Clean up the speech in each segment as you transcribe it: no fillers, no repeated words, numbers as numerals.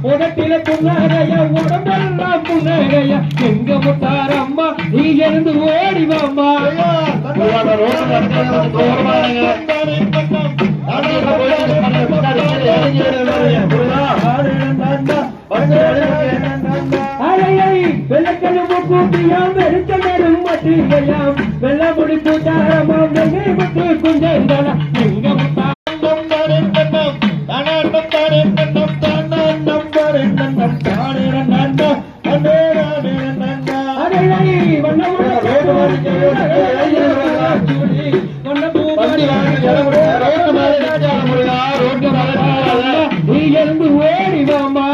உடத்தில புன்னகைய உடம்பெல்லாம் புன்னகைய எங்க முத்தாரம்மா நீ எழுந்து ஓடிவாம்மா வெள்ளக்கெழும்பு கூட்டியாம் வெறுக்கணும் மட்டிகையாம் வெள்ளமுடி பூச்சாரமாம் வெள்ளை குஞ்சந்தனா எங்க முத்தா நீ எழுந்து ஓடிவாமா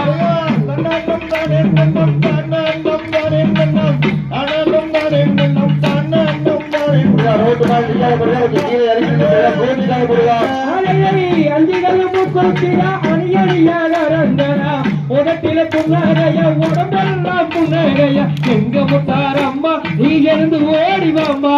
உடத்தில புன்னகைய உடம்பெல்லாம் புன்னகைய எங்க முத்தாரம்மா நீ எழுந்து ஓடிவாமா